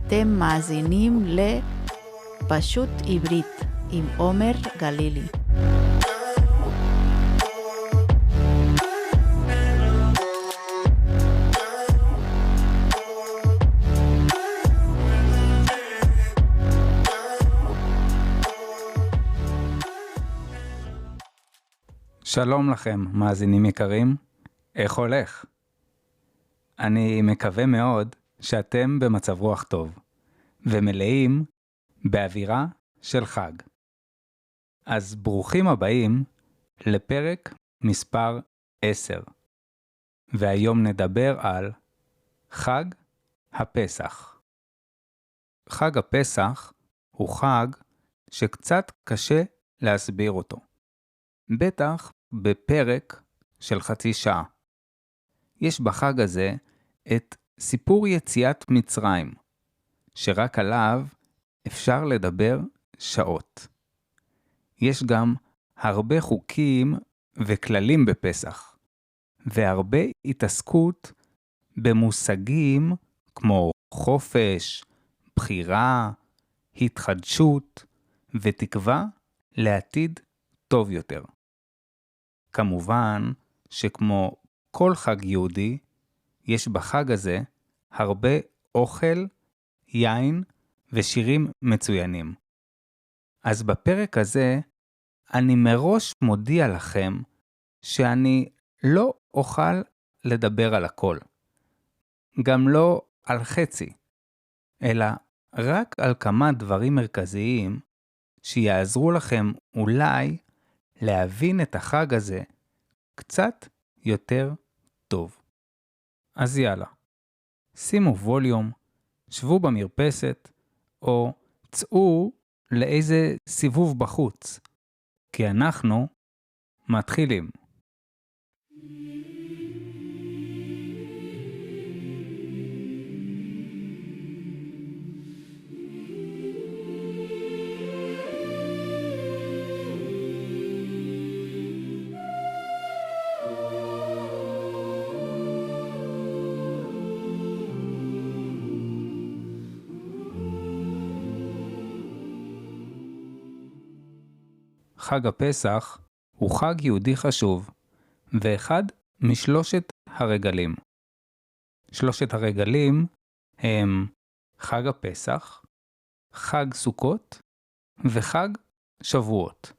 אתם מאזינים לפשוט עברית עם עומר גלילי. שלום לכם, מאזינים יקרים. איך הולך? אני מקווה מאוד שאתם במצב רוח טוב, ומלאים באווירה של חג. אז ברוכים הבאים לפרק מספר 10. והיום נדבר על חג הפסח. חג הפסח הוא חג שקצת קשה להסביר אותו. בטח בפרק של חצי שעה. יש בחג הזה את סיפור יציאת מצרים, שרק עליו אפשר לדבר שעות. יש גם הרבה חוקים וכללים בפסח, והרבה התעסקות במושגים כמו חופש, בחירה, התחדשות ותקווה לעתיד טוב יותר. כמובן שכמו כל חג יהודי, יש בחג הזה הרבה אוכל, יין ושירים מצוינים. אז בפרק הזה אני מראש מודיע לכם שאני לא אוכל לדבר על הכל. גם לא על חצי, אלא רק על כמה דברים מרכזיים שיעזרו לכם אולי להבין את החג הזה קצת יותר טוב. אז יאללה, שימו ווליום, שבו במרפסת, או צאו לאיזה סיבוב בחוץ, כי אנחנו מתחילים. חג הפסח הוא חג יהודי חשוב, ואחד משלושת הרגלים. שלושת הרגלים הם חג הפסח, חג סוכות וחג שבועות.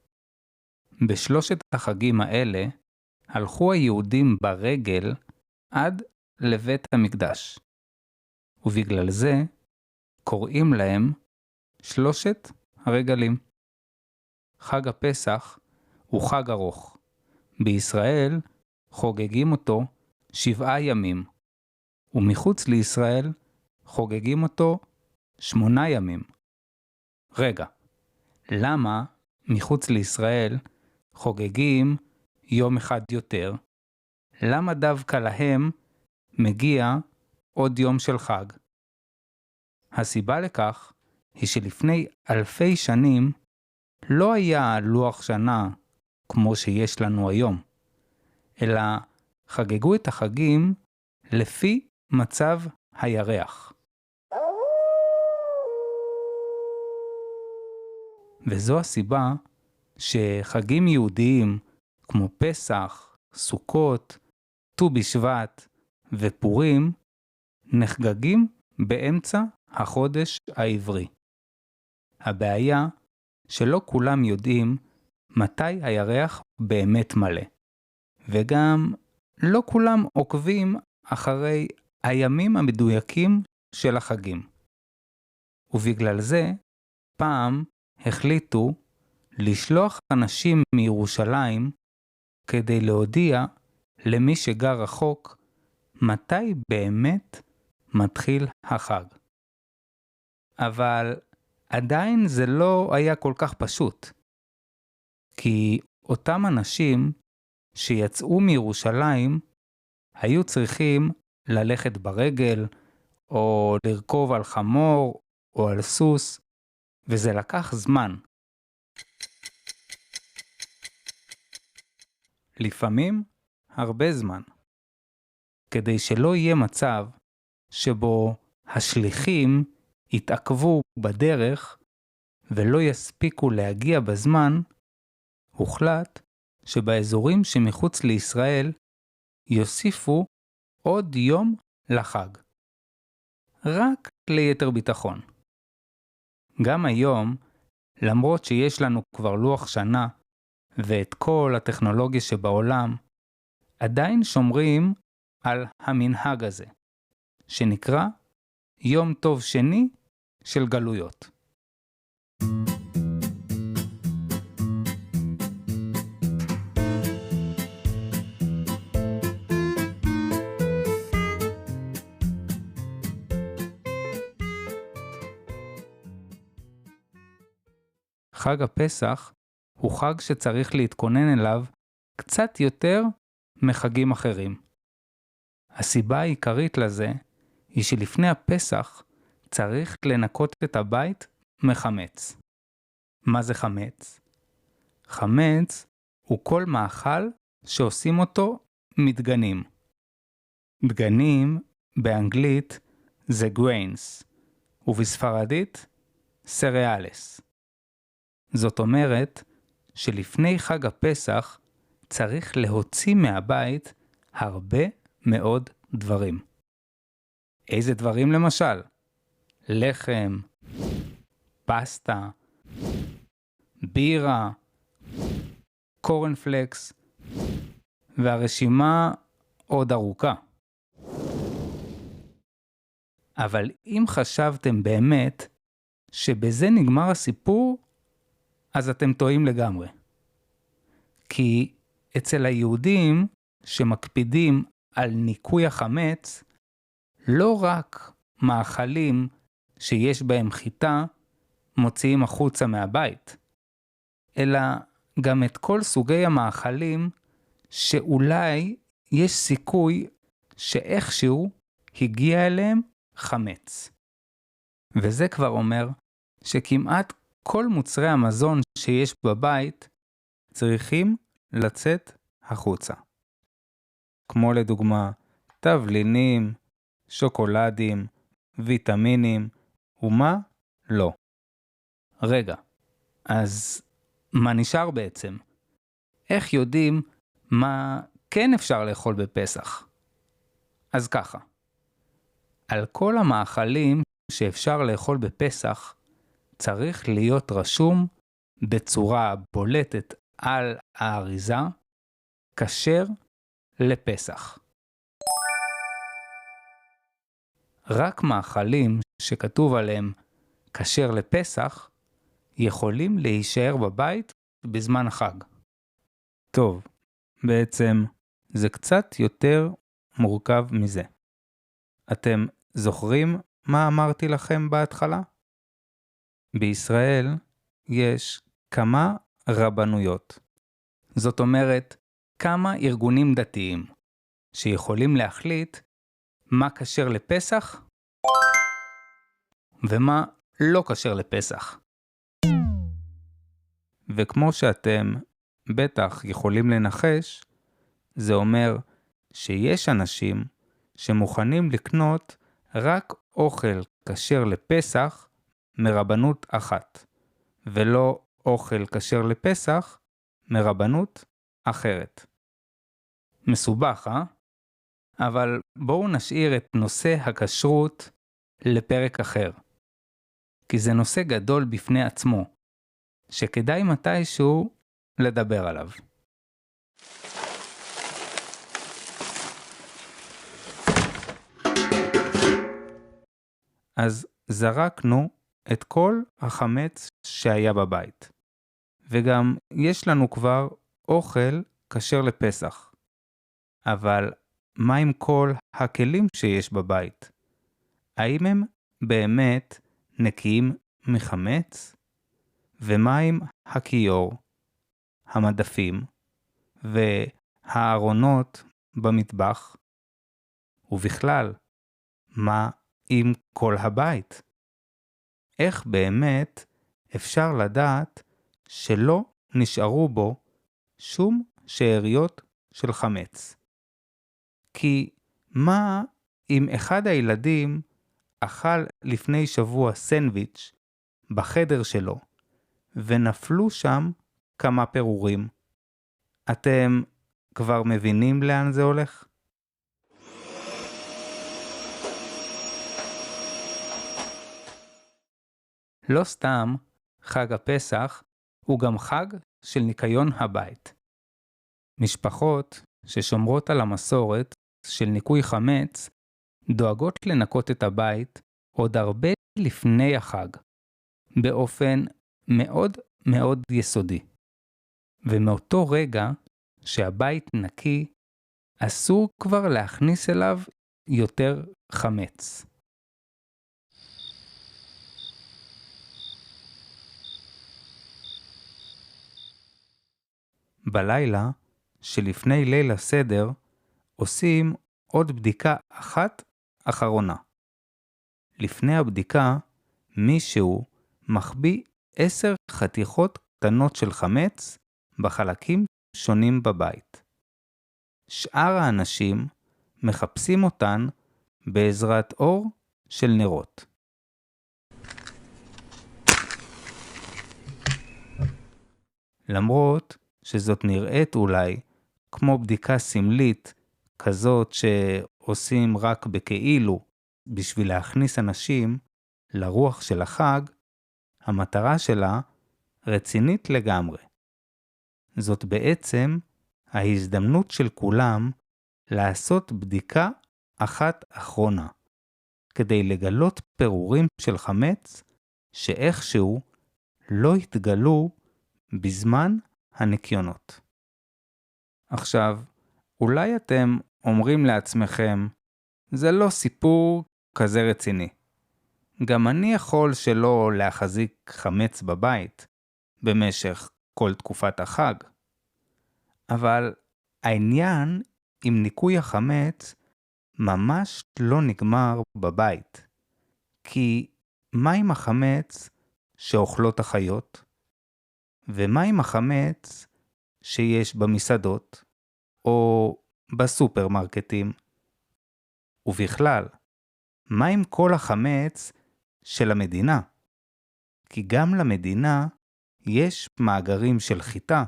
בשלושת החגים האלה הלכו היהודים ברגל עד לבית המקדש, ובגלל זה קוראים להם שלושת הרגלים. חג הפסח הוא חג ארוך. בישראל חוגגים אותו 7 ימים, ומחוץ לישראל חוגגים אותו 8 ימים. רגע, למה מחוץ לישראל חוגגים יום אחד יותר? למה דווקא להם מגיע עוד יום של חג? הסיבה לכך היא שלפני אלפי שנים לא היה לוח שנה כמו שיש לנו היום, אלא חגגו את החגים לפי מצב הירח. וזו הסיבה שחגים יהודיים כמו פסח, סוכות, ט"ו בשבט ופורים נחגגים באמצע החודש העברי. הבעיה שלא כולם יודעים מתי הירח באמת מלא, וגם לא כולם עוקבים אחרי הימים המדויקים של החגים. ובגלל זה פעם החליטו לשלוח אנשים מירושלים כדי להודיע למי שגר רחוק מתי באמת מתחיל החג. אבל עדיין זה לא היה כל כך פשוט, כי אותם אנשים שיצאו מירושלים היו צריכים ללכת ברגל, או לרכוב על חמור, או על סוס, וזה לקח זמן. לפעמים הרבה זמן. כדי שלא יהיה מצב שבו השליחים יתעכבו בדרך ולא יספיקו להגיע בזמן, הוחלט שבאזורים שמחוץ לישראל יוסיפו עוד יום לחג. רק ליתר ביטחון. גם היום, למרות שיש לנו כבר לוח שנה ואת כל הטכנולוגיה שבעולם, עדיין שומרים על המנהג הזה, שנקרא יום טוב שני של גלויות. חג הפסח הוא חג שצריך להתכונן אליו קצת יותר מחגים אחרים. הסיבה העיקרית לזה היא שלפני הפסח צריך לנקות את הבית מחמץ. מה זה חמץ? חמץ הוא כל מאכל שעושים אותו מדגנים. דגנים באנגלית זה grains, ובספרדית cereales. זאת אומרת שלפני חג הפסח צריך להוציא מהבית הרבה מאוד דברים. איזה דברים למשל? לחם, פסטה, בירה, קורנפלקס, והרשימה עוד ארוכה. אבל אם חשבתם באמת שבזה נגמר הסיפור, אז אתם טועים לגמרי. כי אצל היהודים שמקפידים על ניקוי החמץ, לא רק מאכלים שיש בהם חיטה מוציאים החוצה מהבית, אלא גם את כל סוגי המאכלים שאולי יש סיכוי שאיכשהו הגיע אליהם חמץ. וזה כבר אומר שכמעט כל מוצרי המזון שיש בבית צריכים לצאת החוצה. כמו לדוגמה תבלינים, שוקולדים, ויטמינים, ומה לא. רגע, אז מה נשאר בעצם? איך יודעים מה כן אפשר לאכול בפסח? אז ככה, על כל המאכלים שאפשר לאכול בפסח, צריך להיות רשום בצורה בולטת על האריזה, כשר לפסח. רק מאכלים שכתוב עליהם כשר לפסח, יכולים להישאר בבית בזמן החג. טוב, בעצם זה קצת יותר מורכב מזה. אתם זוכרים מה אמרתי לכם בהתחלה? בישראל יש כמה רבנויות. זאת אומרת, כמה ארגונים דתיים שיכולים להחליט מה כשר לפסח ומה לא כשר לפסח. וכמו שאתם בטח יכולים לנחש, זה אומר שיש אנשים שמוכנים לקנות רק אוכל כשר לפסח מרבנות אחת, ולא אוכל כשר לפסח מרבנות אחרת. מסובך, אבל בואו נשאיר את נושא הכשרות לפרק אחר. כי זה נושא גדול בפני עצמו, שכדאי מתישהו לדבר עליו. אז זרקנו את כל החמץ שהיה בבית. וגם יש לנו כבר אוכל כשר לפסח. אבל מה עם כל הכלים שיש בבית? האם הם באמת נקיים מחמץ? ומה עם הכיור, המדפים והארונות במטבח? ובכלל, מה עם כל הבית? איך באמת אפשר לדעת שלא נשארו בו שום שאריות של חמץ? כי מה אם אחד הילדים אכל לפני שבוע סנדוויץ' בחדר שלו, ונפלו שם כמה פירורים. אתם כבר מבינים לאן זה הולך? לא סתם חג הפסח הוא גם חג של ניקיון הבית. משפחות ששומרות על המסורת של ניקוי חמץ דואגות לנקות את הבית עוד הרבה לפני החג, באופן מאוד מאוד יסודי. ומאותו רגע שהבית נקי, אסור כבר להכניס אליו יותר חמץ. בלילה שלפני ליל הסדר עושים עוד בדיקה אחת אחרונה. לפני הבדיקה מישהו מחביא 10 חתיכות קטנות של חמץ בחלקים שונים בבית. שאר האנשים מחפשים אותן בעזרת אור של נרות. למרות שזאת נראית אולי כמו בדיקה סמלית כזאת שעושים רק בכאילו בשביל להכניס אנשים לרוח של החג, המטרה שלה רצינית לגמרי. זאת בעצם ההזדמנות של כולם לעשות בדיקה אחת אחרונה, כדי לגלות פירורים של חמץ שאיכשהו לא התגלו בזמן הניקיונות. עכשיו, אולי אתם אומרים לעצמכם, זה לא סיפור כזה רציני. גם אני יכול שלא להחזיק חמץ בבית במשך כל תקופת החג. אבל העניין עם ניקוי החמץ ממש לא נגמר בבית. כי מה עם החמץ שאוכלות החיות? ומה עם החמץ שיש במסעדות או בסופרמרקטים? ובכלל, מה עם כל החמץ של המדינה? כי גם למדינה יש מאגרים של חיטה.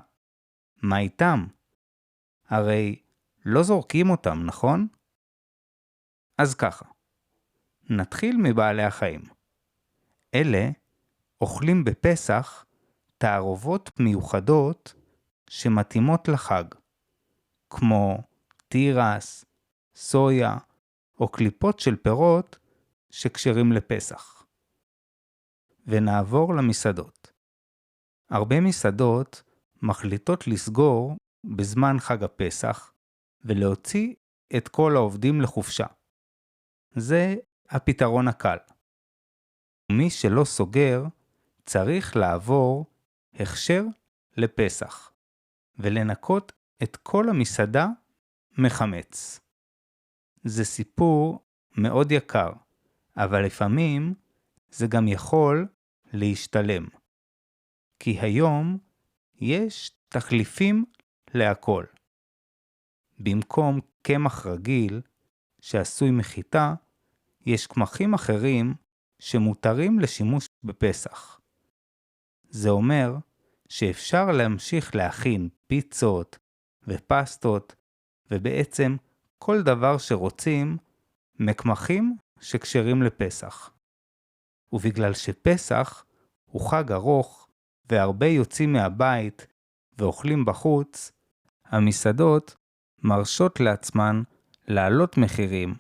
מה איתם? הרי לא זורקים אותם, נכון? אז ככה, נתחיל מבעלי החיים. אלה אוכלים בפסח תערובות מיוחדות שמתאימות לחג, כמו תירס, סויה או קליפות של פירות שקשרים לפסח. ונעבור למסעדות. הרבה מסעדות מחליטות לסגור בזמן חג הפסח ולהוציא את כל העובדים לחופשה. זה הפתרון הקל. מי שלא סוגר צריך לעבור הכשר לפסח ולנקות את כל המסעדה מחמץ. זה סיפור מאוד יקר, אבל לפעמים זה גם יכול להשתלם. כי היום יש תחליפים להכל. במקום קמח רגיל שעשוי מחיטה, יש קמחים אחרים שמותרים לשימוש בפסח. זה אומר שאפשר להמשיך להכין פיצות ופסטות ובעצם כל דבר שרוצים מקמחים שקשרים לפסח. ובגלל שפסח הוא חג ארוך והרבה יוצאים מהבית ואוכלים בחוץ, המסעדות מרשות לעצמן לעלות מחירים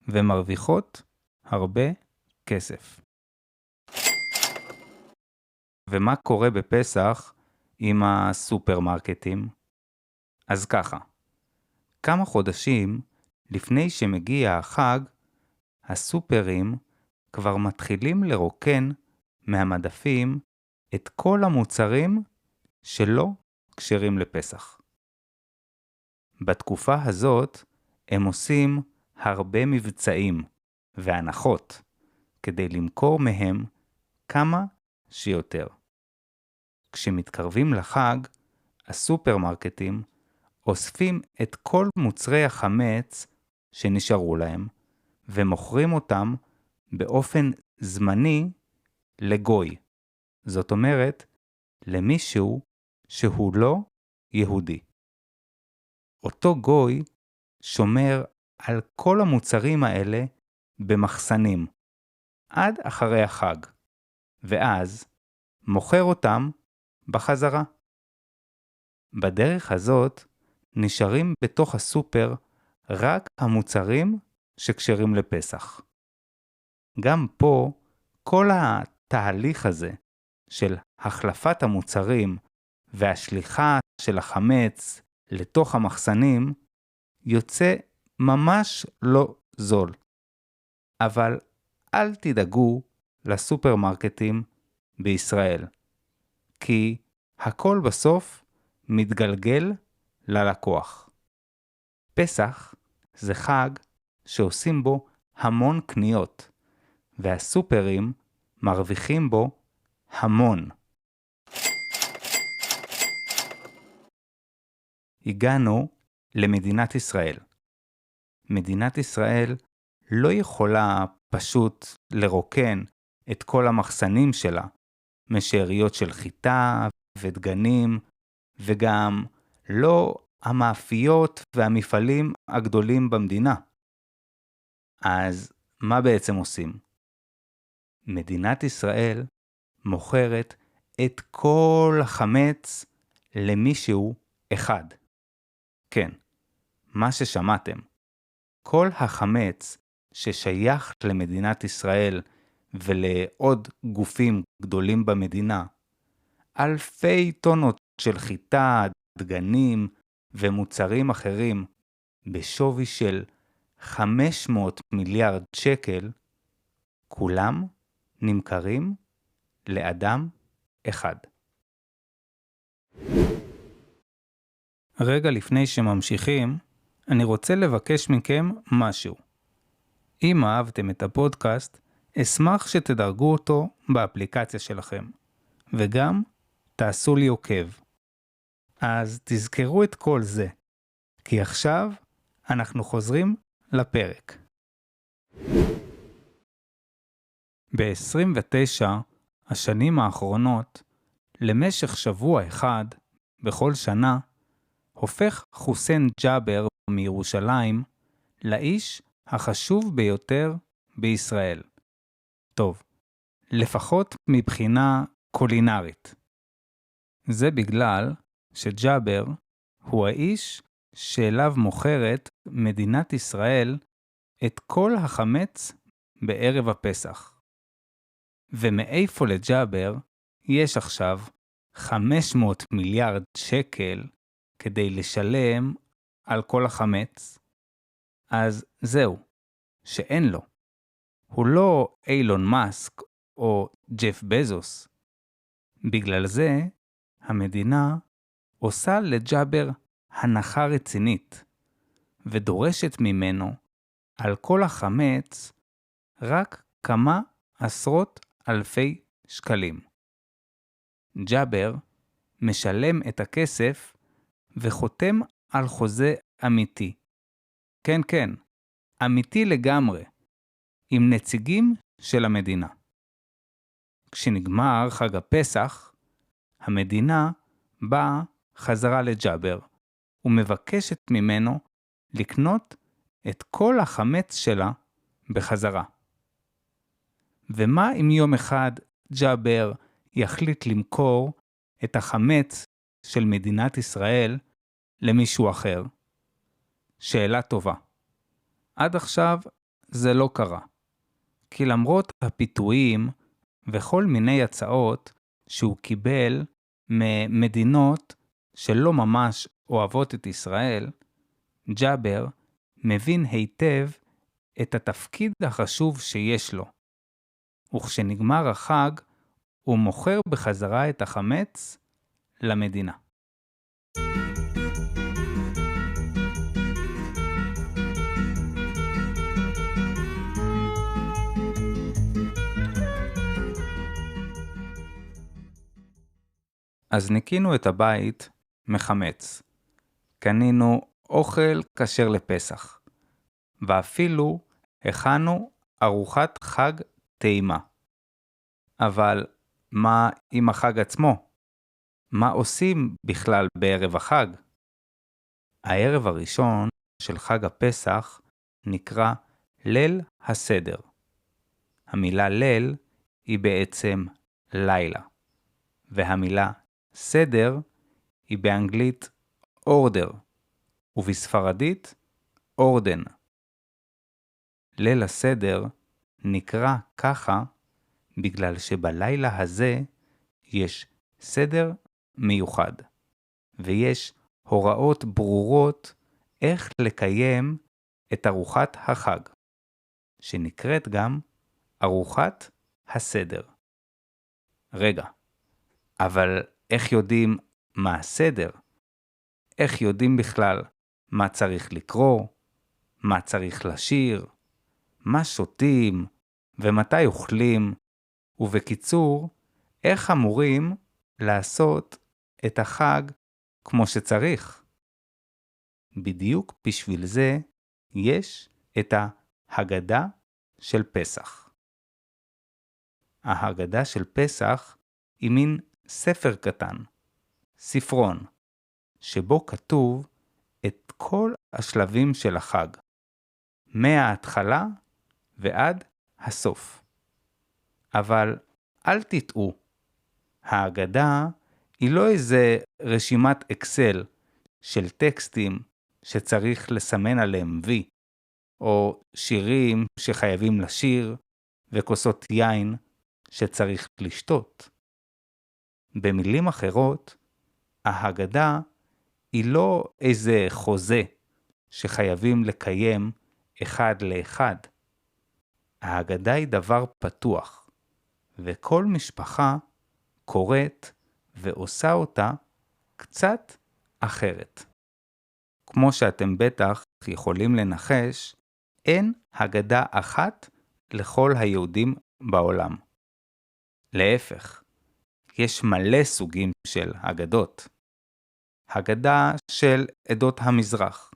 ומרוויחות הרבה כסף. ומה קורה בפסח עם הסופרמרקטים? אז ככה, כמה חודשים לפני שמגיע החג, הסופרים כבר מתחילים לרוקן מהמדפים את כל המוצרים שלא כשרים לפסח. בתקופה הזאת הם עושים הרבה מבצעים והנחות כדי למכור מהם כמה שיותר. כשמתקרבים לחג, הסופרמרקטים אוספים את כל מוצרי החמץ שנשארו להם ומוכרים אותם באופן זמני לגוי. זאת אומרת, למישהו שהוא לא יהודי. אותו גוי שומר על כל המוצרים האלה במחסנים, עד אחרי החג, ואז מוכר אותם בחזרה. בדרך הזאת נשארים בתוך הסופר רק המוצרים שקשרים לפסח. גם פה כל התהליך הזה של החלפת המוצרים והשליחה של החמץ לתוך המחסנים יוצא ממש לא זול. אבל אל תדאגו לסופרמרקטים בישראל, כי הכל בסוף מתגלגל ללקוח. פסח זה חג שעושים בו המון קניות, והסופרים מרוויחים בו המון. הגענו למדינת ישראל. מדינת ישראל לא יכולה פשוט לרוקן את כל המחסנים שלה משאריות של חיטה ודגנים, וגם לא המאפיות והמפעלים הגדולים במדינה. אז מה בעצם עושים? מדינת ישראל מוכרת את כל החמץ למישהו אחד. כן, מה ששמעתם. כל החמץ ששייך למדינת ישראל ולעוד גופים גדולים במדינה, אלפי טונות של חיטה, דגנים ומוצרים אחרים בשווי של 500 מיליארד שקל, כולם נמכרים לאדם אחד. רגע לפני שממשיכים, אני רוצה לבקש מכם משהו. אם אהבתם את הפודקאסט, אשמח שתדרגו אותו באפליקציה שלכם, וגם תעשו לי עוקב. אז תזכרו את כל זה, כי עכשיו אנחנו חוזרים לפרק. ב-29 השנים האחרונות, למשך שבוע אחד, בכל שנה, הופך חוסיין ג'אבר מירושלים לאיש החשוב ביותר בישראל. טוב, לפחות מבחינה קולינרית. זה בגלל שג'אבר הוא האיש שאליו מוכרת מדינת ישראל את כל החמץ בערב הפסח. ומאיפה לג'אבר יש עכשיו 500 מיליארד שקל כדי לשלם על כל החמץ? אז זהו, שאין לו. הוא לא אילון מאסק או ג'ף בזוס. בגלל זה המדינה עושה לג'אבר הנחה רצינית, ודורשת ממנו על כל החמץ רק כמה עשרות אלפי שקלים. ג'אבר משלם את הכסף וחותם על חוזה אמיתי. כן, כן, אמיתי לגמרי, עם נציגים של המדינה. כשנגמר חג הפסח, המדינה באה חזרה לג'אבר ומבקשת ממנו לקנות את כל החמץ שלה בחזרה. ומה אם יום אחד ג'אבר יחליט למכור את החמץ של מדינת ישראל למישהו אחר? שאלה טובה. עד עכשיו זה לא קרה. כי למרות הפיתויים וכל מיני הצעות שהוא קיבל ממדינות שלא ממש אוהבות את ישראל, ג'אבר מבין היטב את התפקיד החשוב שיש לו. וכשנגמר החג, הוא מוכר בחזרה את החמץ למדינה. אז ניקינו את הבית מחמץ. קנינו אוכל כשר לפסח. ואפילו הכנו ארוחת חג טעימה. אבל מה עם החג עצמו? מה עושים בכלל בערב החג? הערב הראשון של חג הפסח נקרא ליל הסדר. המילה ליל היא בעצם לילה, והמילה סדר היא באנגלית order, ובספרדית אורדן. ליל הסדר נקרא ככה בגלל שבלילה הזה יש סדר מיוחד, ויש הוראות ברורות איך לקיים את ארוחת החג, שנקראת גם ארוחת הסדר. רגע, אבל איך יודעים מה הסדר? איך יודעים בכלל מה צריך לקרוא, מה צריך לשיר, מה שותים ומתי אוכלים, ובקיצור, איך אמורים לעשות את החג כמו שצריך. בדיוק בשביל זה יש את ההגדה של פסח. ההגדה של פסח היא מין ספר קטן, ספרון, שבו כתוב את כל השלבים של החג, מההתחלה ועד הסוף. אבל אל תטעו, ההגדה היא לא איזה רשימת אקסל של טקסטים שצריך לסמן עליהם וי, או שירים שחייבים לשיר, וכוסות יין שצריך לשתות. במילים אחרות, ההגדה היא לא איזה חוזה שחייבים לקיים אחד לאחד. ההגדה היא דבר פתוח, וכל משפחה קוראת ועושה אותה קצת אחרת. כמו שאתם בטח יכולים לנחש, אין הגדה אחת לכל היהודים בעולם. להפך, יש מלא סוגים של הגדות. הגדה של עדות המזרח,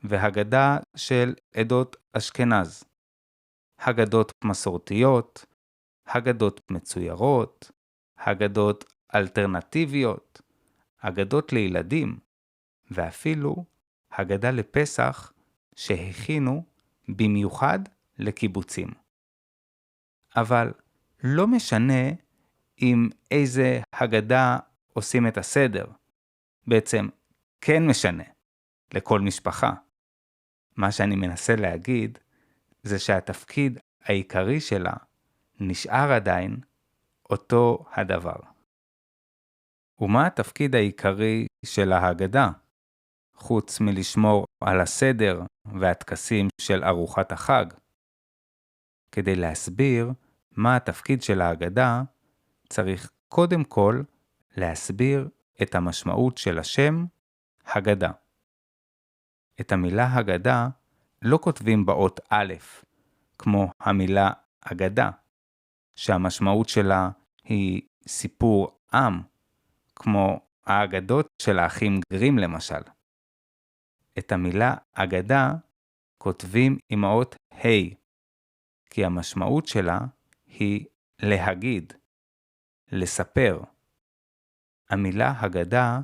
והגדה של עדות אשכנז. הגדות מסורתיות, הגדות מצוירות, הגדות אלטרנטיביות, הגדות לילדים, ואפילו הגדה לפסח שהכינו במיוחד לקיבוצים. אבל לא משנה עם איזה הגדה עושים את הסדר. בעצם כן משנה לכל משפחה. מה שאני מנסה להגיד זה שהתפקיד העיקרי שלה נשאר עדיין אותו הדבר. ומה התפקיד העיקרי של ההגדה? חוץ מלשמור על הסדר והטקסים של ארוחת החג. כדי להסביר מה התפקיד של ההגדה, צריך קודם כל להסביר את המשמעות של השם הגדה. את המילה הגדה לא כותבים באות א', כמו המילה אגדה, שהמשמעות שלה היא סיפור עם, כמו האגדות של האחים גרים למשל. את המילה אגדה כותבים עם האות ה', כי המשמעות שלה היא להגיד, לספר. המילה הגדה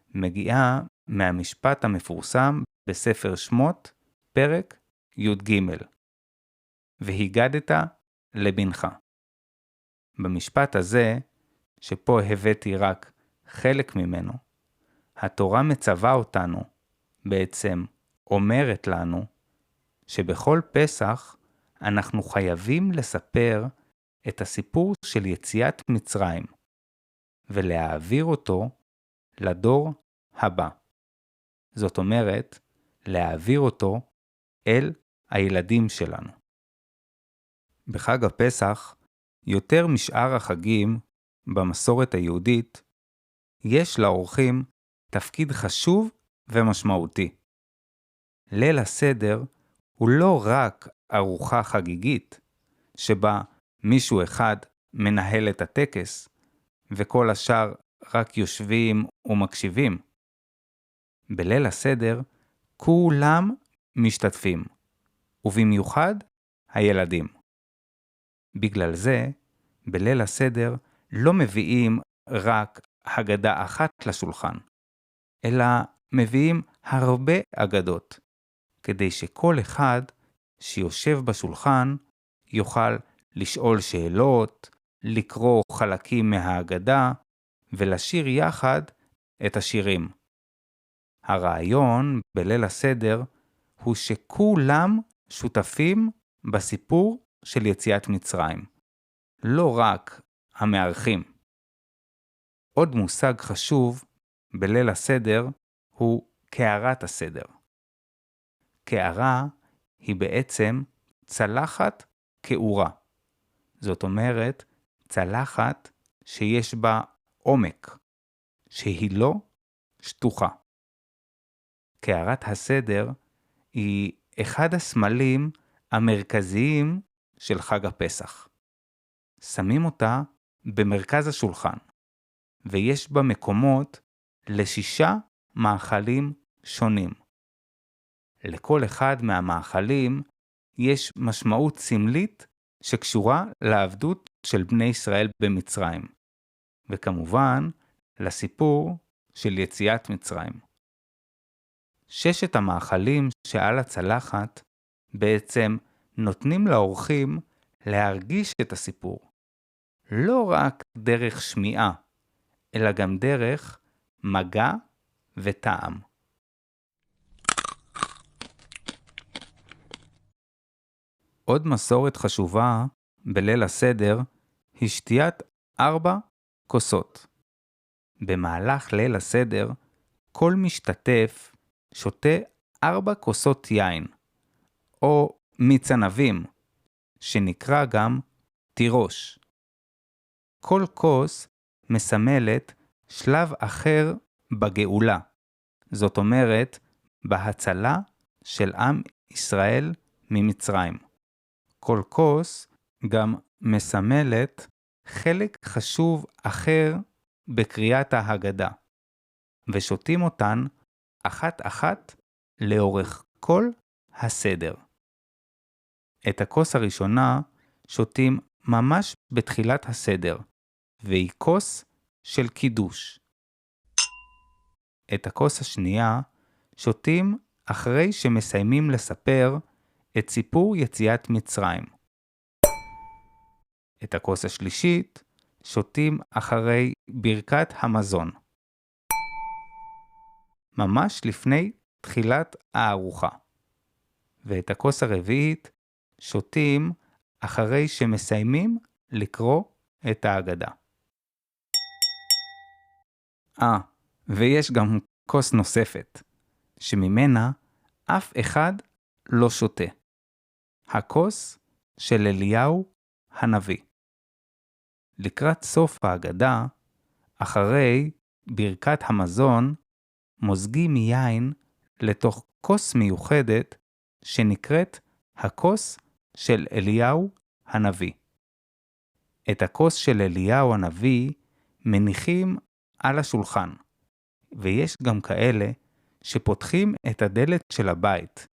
מגיעה מהמשפט המפורסם בספר שמות, פרק י"ג, והגדת לבנך. במשפט הזה, שפה הבאתי רק חלק ממנו, התורה מצווה אותנו, בעצם אומרת לנו, שבכל פסח אנחנו חייבים לספר את הסיפור של יציאת מצרים, ולהעביר אותו לדור הבא. זאת אומרת, להעביר אותו אל הילדים שלנו. בחג הפסח, יותר משאר החגים במסורת היהודית, יש לאורחים תפקיד חשוב ומשמעותי. ליל הסדר הוא לא רק ארוחה חגיגית, שבה מישהו אחד מנהל את הטקס, וכל השאר רק יושבים ומקשיבים. בליל הסדר כולם משתתפים, ובמיוחד הילדים. בגלל זה, בליל הסדר לא מביאים רק הגדה אחת לשולחן, אלא מביאים הרבה אגדות, כדי שכל אחד שיושב בשולחן יוכל לשאול שאלות, לקרוא חלקים מהאגדה ולשיר יחד את השירים. הרעיון בליל הסדר הוא שכולם שותפים בסיפור של יציאת מצרים, לא רק המארחים. עוד מושג חשוב בליל הסדר הוא קערת הסדר. קערה היא בעצם צלחת קעורה. זאת אומרת, צלחת שיש בה עומק, שהיא לא שטוחה. קערת הסדר היא אחד הסמלים המרכזיים של חג הפסח. שמים אותה במרכז השולחן, ויש בה מקומות ל6 מאכלים שונים. לכל אחד מהמאכלים יש משמעות סמלית שקשורה לעבדות של בני ישראל במצרים, וכמובן לסיפור של יציאת מצרים. 6 המאכלים שעל הצלחת בעצם נותנים לאורחים להרגיש את הסיפור, לא רק דרך שמיעה, אלא גם דרך מגע וטעם. עוד מסורת חשובה בליל הסדר היא שתיית 4 כוסות. במהלך ליל הסדר, כל משתתף שותה 4 כוסות יין, או מיץ ענבים, שנקרא גם תירוש. כל כוס מסמלת שלב אחר בגאולה, זאת אומרת, בהצלה של עם ישראל ממצרים. כל כוס גם מסמלת חלק חשוב אחר בקריאת ההגדה, ושותים אותן אחת לאורך כל הסדר. את הכוס הראשונה שותים ממש בתחילת הסדר, והיא כוס של קידוש. את הכוס השנייה שותים אחרי שמסיימים לספר את סיפור יציאת מצרים. את הכוס השלישית שותים אחרי ברכת המזון, ממש לפני תחילת הארוחה. ואת הכוס הרביעית שותים אחרי שמסיימים לקרוא את ההגדה. ויש גם כוס נוספת, שממנה אף אחד לא שותה. הכוס של אליהו הנביא. לקראת סוף ההגדה, אחרי ברכת המזון, מוזגים יין לתוך כוס מיוחדת שנקראת הכוס של אליהו הנביא. את הכוס של אליהו הנביא מניחים על השולחן, ויש גם כאלה שפותחים את הדלת של הבית,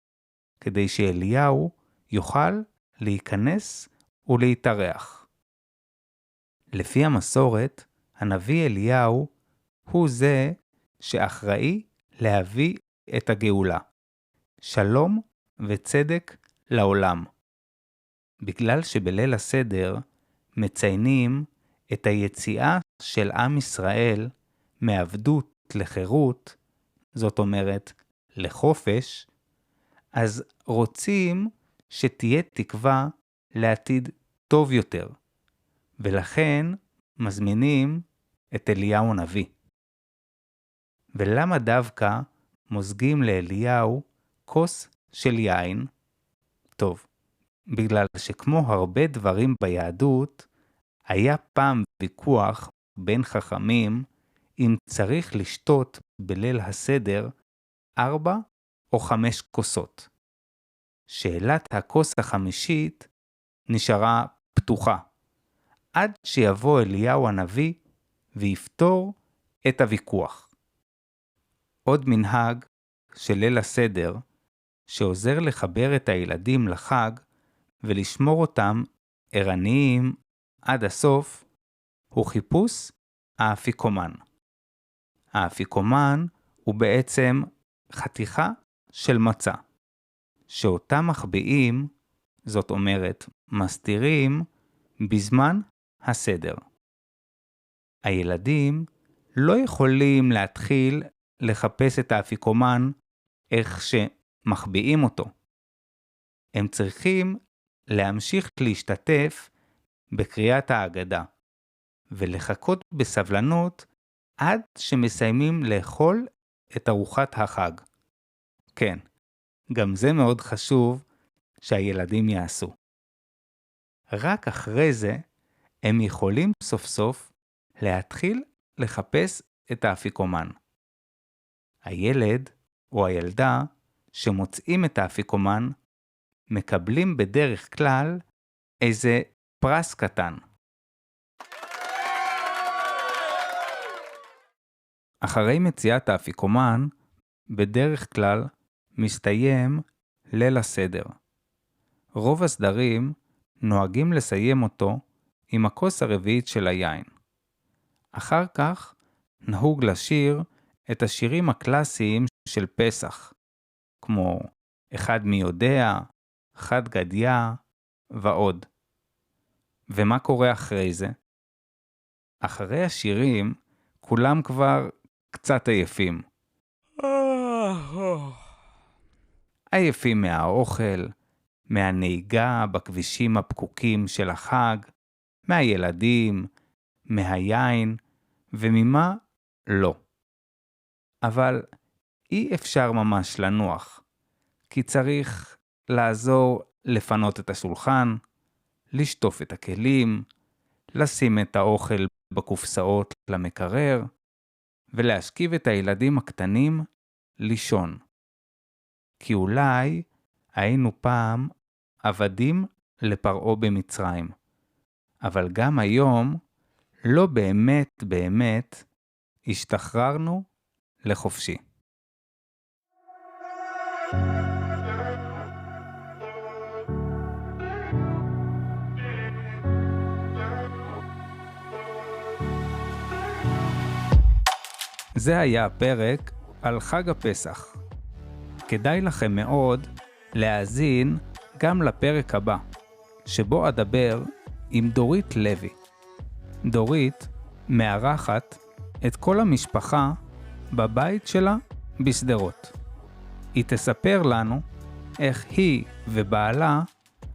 כדי שאליהו יוכל להיכנס ולהתארח. לפי המסורת, הנביא אליהו הוא זה שאחראי להביא את הגאולה, שלום וצדק לעולם. בגלל שבליל הסדר מציינים את היציאה של עם ישראל מעבדות לחירות, זאת אומרת לחופש, אז רוצים שתהיה תקווה לעתיד טוב יותר, ולכן מזמינים את אליהו הנביא. ולמה דווקא מוזגים לאליהו כוס של יין? טוב, בגלל שכמו הרבה דברים ביהדות, היה פעם ויכוח בין חכמים אם צריך לשתות בליל הסדר 4 או 5 כוסות. שאלת הכוס החמישית נשארה פתוחה, עד שיבוא אליהו הנביא ויפתור את הוויכוח. עוד מנהג של ליל הסדר, שעוזר לחבר את הילדים לחג ולשמור אותם ערניים עד הסוף הוא חיפוש האפיקומן. האפיקומן הוא בעצם חתיכה של מצה, שאותה מחביאים, זאת אומרת מסתירים, בזמן הסדר. הילדים לא יכולים להתחיל לחפש את האפיקומן איך שמחביאים אותו. הם צריכים להמשיך להשתתף בקריאת ההגדה, ולחכות בסבלנות עד שמסיימים לאכול את ארוחת החג. כן, גם זה מאוד חשוב שהילדים יעשו. רק אחרי זה הם יכולים סוף סוף להתחיל לחפש את האפיקומן. הילד או הילדה שמוצאים את האפיקומן מקבלים בדרך כלל איזה פרס קטן. אחרי מציאת האפיקומן, בדרך כלל מסתיים ליל הסדר. רוב הסדרים נוהגים לסיים אותו עם הכוס הרביעית של היין. אחר כך נהוג לשיר את השירים הקלאסיים של פסח, כמו אחד מי יודע, חד גדיה ועוד. ומה קורה אחרי זה? אחרי השירים כולם כבר קצת עייפים. עייפים מהאוכל, מהנהיגה בכבישים הפקוקים של החג, מהילדים, מהיין וממה לא. אבל אי אפשר ממש לנוח, כי צריך לעזור לפנות את השולחן, לשטוף את הכלים, לשים את האוכל בקופסאות למקרר, ולהשכיב את הילדים הקטנים לישון. כי אולי היינו פעם עבדים לפרעה במצרים, אבל גם היום לא באמת השתחררנו לחופשי. זה היה הפרק על חג הפסח. כדאי לכם מאוד להאזין גם לפרק הבא, שבו אדבר עם דורית לוי. דורית מארחת את כל המשפחה בבית שלה בשדרות. היא תספר לנו איך היא ובעלה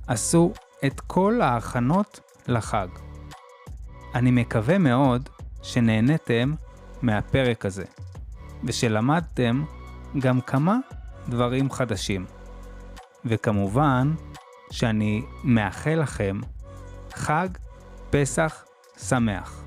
עשו את כל ההכנות לחג. אני מקווה מאוד שנהנתם מהפרק הזה, ושלמדתם גם כמה דברים חדשים. וכמובן שאני מאחל לכם חג פסח שמח.